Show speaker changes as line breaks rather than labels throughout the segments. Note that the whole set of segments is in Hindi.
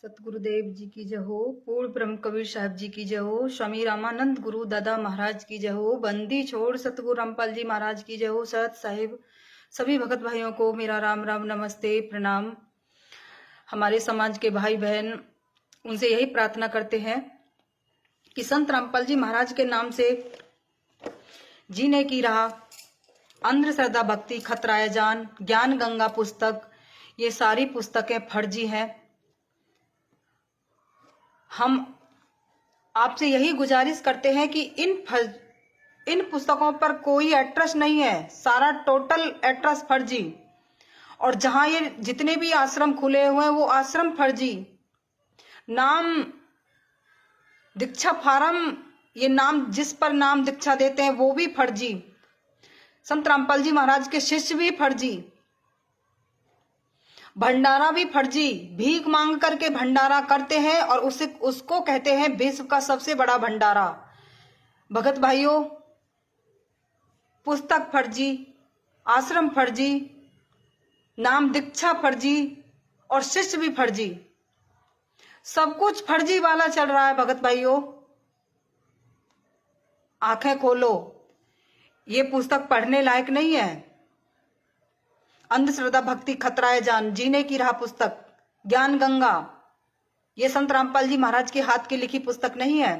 सतगुरुदेव जी की जय हो। पूर्ण ब्रह्म कबीर साहब जी की जय हो। स्वामी रामानंद गुरु दादा महाराज की जय हो। बंदी छोड़ सतगुरु रामपाल जी महाराज की जय हो। सत साहिब सभी भगत भाइयों को मेरा राम राम नमस्ते प्रणाम। हमारे समाज के भाई बहन उनसे यही प्रार्थना करते हैं कि संत रामपाल जी महाराज के नाम से जीने की राह, अंधश्रद्धा भक्ति खतराए जान, ज्ञान गंगा पुस्तक, ये सारी पुस्तकें फर्जी हैं। हम आपसे यही गुजारिश करते हैं कि इन पुस्तकों पर कोई एड्रेस नहीं है, सारा टोटल एड्रेस फर्जी। और जहां ये जितने भी आश्रम खुले हुए हैं वो आश्रम फर्जी। नाम दीक्षा फार्म, ये नाम जिस पर नाम दीक्षा देते हैं वो भी फर्जी। संत रामपाल जी महाराज के शिष्य भी फर्जी, भंडारा भी फर्जी। भीख मांग करके भंडारा करते हैं और उसको कहते हैं विश्व का सबसे बड़ा भंडारा। भगत भाइयों, पुस्तक फर्जी, आश्रम फर्जी, नाम दीक्षा फर्जी और शिष्य भी फर्जी। सब कुछ फर्जी वाला चल रहा है। भगत भाइयों, आंखें खोलो, ये पुस्तक पढ़ने लायक नहीं है। अंधश्रद्धा भक्ति खतराए जान, जीने की राह पुस्तक, ज्ञान गंगा, ये संत रामपाल जी महाराज के हाथ की लिखी पुस्तक नहीं है।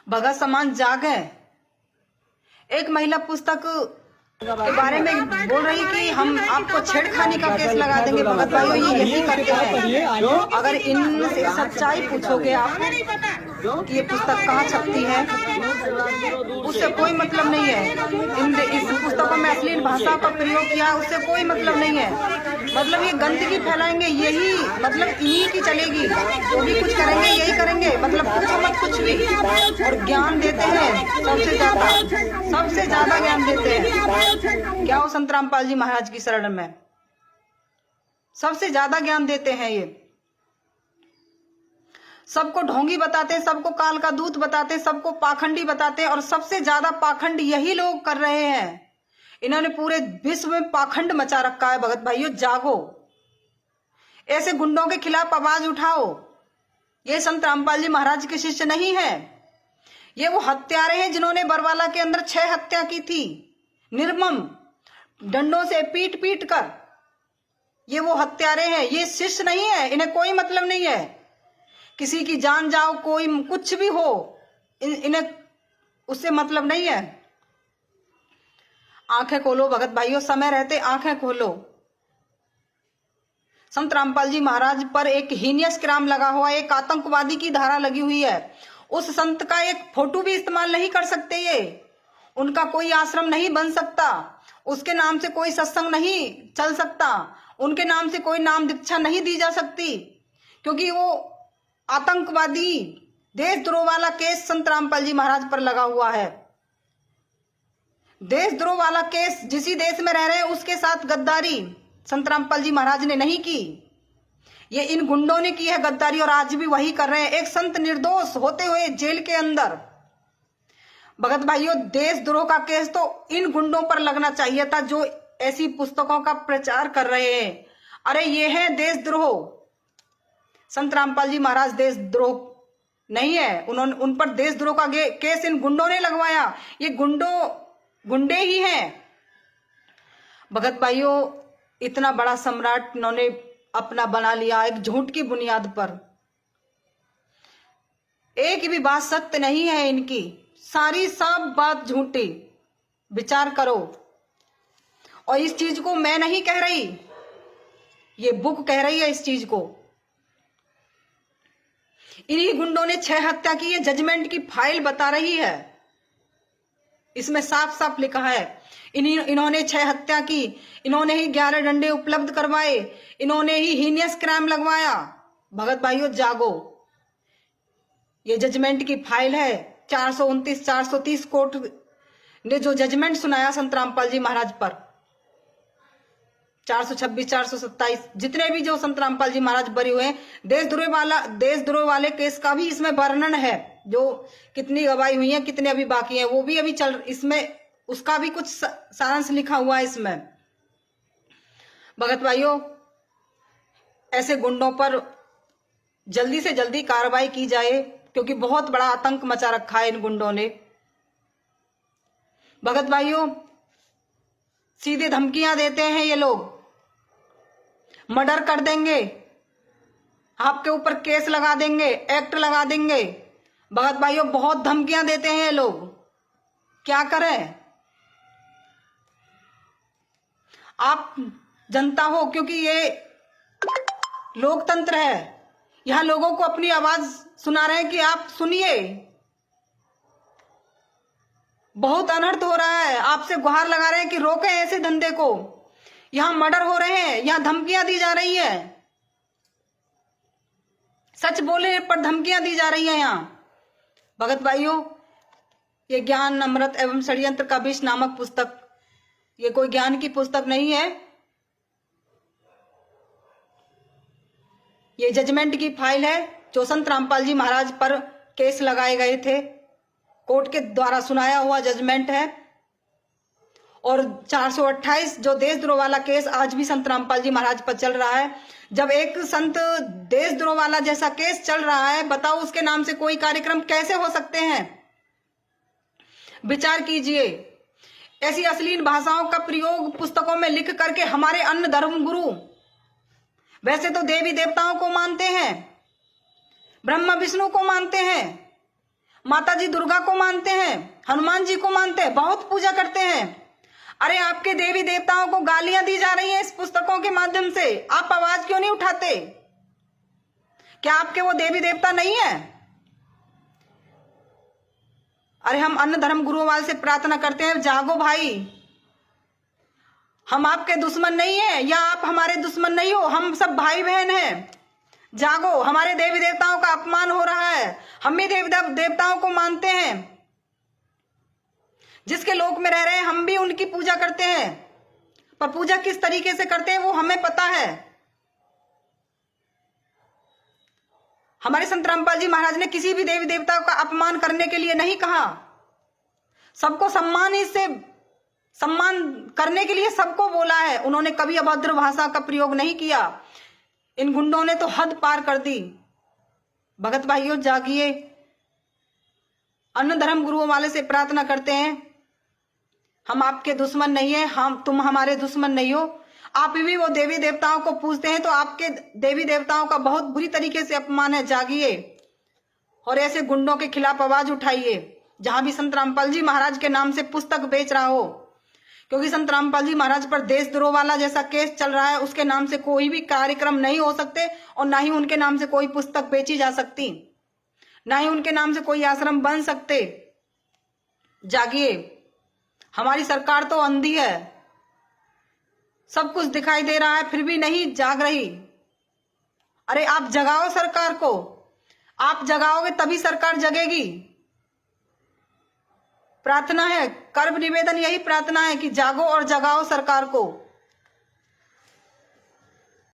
भगत समाज जागे। एक महिला पुस्तक के बारे में बोल रही कि हम आपको छेड़खानी का केस लगा देंगे। भगत भाइयों, ये यही करते हैं। अगर इनसे सच्चाई पूछोगे आप कि ये पुस्तक कहाँ छपती है, उससे कोई मतलब नहीं है। इस पुस्तकों में अश्लील भाषा का प्रयोग किया, उससे कोई मतलब नहीं है। मतलब ये गंदगी फैलाएंगे, यही मतलब इन्हीं की चलेगी। जो भी कुछ करेंगे यही करेंगे, मतलब पूछो मत कुछ भी। और ज्ञान देते हैं सबसे ज्यादा ज्ञान देते हैं। क्या हो संत रामपाल जी महाराज की शरण में सबसे ज्यादा ज्ञान देते हैं। ये सबको ढोंगी बताते हैं, सबको काल का दूत बताते हैं, सबको पाखंडी बताते हैं। और सबसे ज्यादा पाखंड यही लोग कर रहे हैं। इन्होंने पूरे विश्व में पाखंड मचा रखा है। भगत भाइयों, जागो, ऐसे गुंडों के खिलाफ आवाज उठाओ। ये संत रामपाल जी महाराज के शिष्य नहीं है। ये वो हत्यारे हैं जिन्होंने बरवाला के अंदर 6 हत्या की थी, निर्मम डंडों से पीट पीट कर। ये वो हत्यारे हैं, ये शिष्य नहीं है। इन्हें कोई मतलब नहीं है किसी की जान जाओ, कोई कुछ भी हो, इन्हें उससे मतलब नहीं है। आंखें खोलो भगत भाइयों, समय रहते आंखें खोलो। संत रामपाल जी महाराज पर एक हीनियस क्राइम लगा हुआ, एक आतंकवादी की धारा लगी हुई है। उस संत का एक फोटो भी इस्तेमाल नहीं कर सकते ये। उनका कोई आश्रम नहीं बन सकता, उसके नाम से कोई सत्संग नहीं चल सकता, उनके नाम से कोई नाम दीक्षा नहीं दी जा सकती, क्योंकि वो आतंकवादी देशद्रोह वाला केस संत रामपाल जी महाराज पर लगा हुआ है। देशद्रोह वाला केस, जिस देश में रह रहे हैं उसके साथ गद्दारी संत रामपाल जी महाराज ने नहीं की, ये इन गुंडों ने की है गद्दारी। और आज भी वही कर रहे हैं, एक संत निर्दोष होते हुए जेल के अंदर। भगत भाइयों, देशद्रोह का केस तो इन गुंडों पर लगना चाहिए था जो ऐसी पुस्तकों का प्रचार कर रहे हैं। अरे ये है देशद्रोह। संत रामपाल जी महाराज देशद्रोह नहीं है। उन पर देशद्रोह का केस इन गुंडों ने लगवाया। ये गुंडे ही हैं। भगत भाइयों, इतना बड़ा सम्राट इन्होंने अपना बना लिया एक झूठ की बुनियाद पर। एक भी बात सत्य नहीं है इनकी, सारी सब बात झूठी। विचार करो। और इस चीज को मैं नहीं कह रही, ये बुक कह रही है इस चीज को। इन्हीं गुंडों ने 6 हत्या की, ये जजमेंट की फाइल बता रही है। इसमें साफ साफ लिखा है इन्होंने 6 हत्या की, इन्होंने ही 11 डंडे उपलब्ध करवाए, इन्होंने ही हीनियस क्राइम लगवाया। भगत भाइयों, जागो। ये जजमेंट की फाइल है। 429 430 कोर्ट ने जो जजमेंट सुनाया संत रामपाल जी महाराज पर, 426 427 जितने भी जो संत रामपाल जी महाराज बरी हुए, देशद्रोह वाले केस का भी इसमें वर्णन है। जो कितनी गवाही हुई है, कितने अभी बाकी हैं, वो भी अभी इसमें उसका भी कुछ सारांश लिखा हुआ है इसमें। भगत भाइयों, ऐसे गुंडों पर जल्दी से जल्दी कार्रवाई की जाए, क्योंकि बहुत बड़ा आतंक मचा रखा है इन गुंडों ने। भगत भाइयों, सीधे धमकियां देते हैं ये लोग, मर्डर कर देंगे, आपके ऊपर केस लगा देंगे, एक्ट लगा देंगे। भगत भाइयों, बहुत धमकियां देते हैं ये लोग, क्या करें? आप जनता हो, क्योंकि ये लोकतंत्र है, यहां लोगों को अपनी आवाज सुना रहे हैं कि आप सुनिए। बहुत अनर्थ हो रहा है, आपसे गुहार लगा रहे हैं कि रोकें ऐसे धंधे को। यहां मर्डर हो रहे हैं, यहां धमकियां दी जा रही है, सच बोले पर धमकियां दी जा रही है यहां। भगत भाइयों, ये ज्ञान अमृत एवं षड्यंत्र का विष नामक पुस्तक, ये कोई ज्ञान की पुस्तक नहीं है, ये जजमेंट की फाइल है। जो संत रामपाल जी महाराज पर केस लगाए गए थे, कोर्ट के द्वारा सुनाया हुआ जजमेंट है। और 428 जो देशद्रोह वाला केस आज भी संत रामपाल जी महाराज पर चल रहा है। जब एक संत देशद्रोह वाला जैसा केस चल रहा है, बताओ उसके नाम से कोई कार्यक्रम कैसे हो सकते हैं? विचार कीजिए। ऐसी अश्लील भाषाओं का प्रयोग पुस्तकों में लिख करके हमारे अन्य धर्म गुरु वैसे तो देवी देवताओं को मानते हैं, ब्रह्मा विष्णु को मानते हैं, माता जी दुर्गा को मानते हैं, हनुमान जी को मानते हैं, बहुत पूजा करते हैं। अरे आपके देवी देवताओं को गालियां दी जा रही हैं इस पुस्तकों के माध्यम से, आप आवाज क्यों नहीं उठाते? क्या आपके वो देवी देवता नहीं है? अरे हम अन्य धर्म गुरुओं से प्रार्थना करते हैं, जागो भाई, हम आपके दुश्मन नहीं है, या आप हमारे दुश्मन नहीं हो, हम सब भाई बहन हैं। जागो, हमारे देवी देवताओं का अपमान हो रहा है, हम भी देवी देवताओं को मानते हैं, जिसके लोक में रह रहे हैं हम भी उनकी पूजा करते हैं, पर पूजा किस तरीके से करते हैं वो हमें पता है। हमारे संत रामपाल जी महाराज ने किसी भी देवी देवताओं का अपमान करने के लिए नहीं कहा, सबको सम्मान करने के लिए सबको बोला है। उन्होंने कभी अभद्र भाषा का प्रयोग नहीं किया। इन गुंडों ने तो हद पार कर दी। भगत भाइयों, जागिए, अन्य धर्म गुरुओं वाले से प्रार्थना करते हैं, हम आपके दुश्मन नहीं है, तुम हमारे दुश्मन नहीं हो। आप भी वो देवी देवताओं को पूजते हैं तो आपके देवी देवताओं का बहुत बुरी तरीके से अपमान है। जागिए और ऐसे गुंडों के खिलाफ आवाज उठाइए। जहां भी संत रामपाल जी महाराज के नाम से पुस्तक बेच रहा हो, क्योंकि संत रामपाल जी महाराज पर देशद्रोह वाला जैसा केस चल रहा है, उसके नाम से कोई भी कार्यक्रम नहीं हो सकते और ना ही उनके नाम से कोई पुस्तक बेची जा सकती, ना ही उनके नाम से कोई आश्रम बन सकते। जागिए, हमारी सरकार तो अंधी है, सब कुछ दिखाई दे रहा है फिर भी नहीं जाग रही। अरे आप जगाओ सरकार को, आप जगाओगे तभी सरकार जगेगी। प्रार्थना है, कर्म निवेदन यही प्रार्थना है कि जागो और जगाओ सरकार को।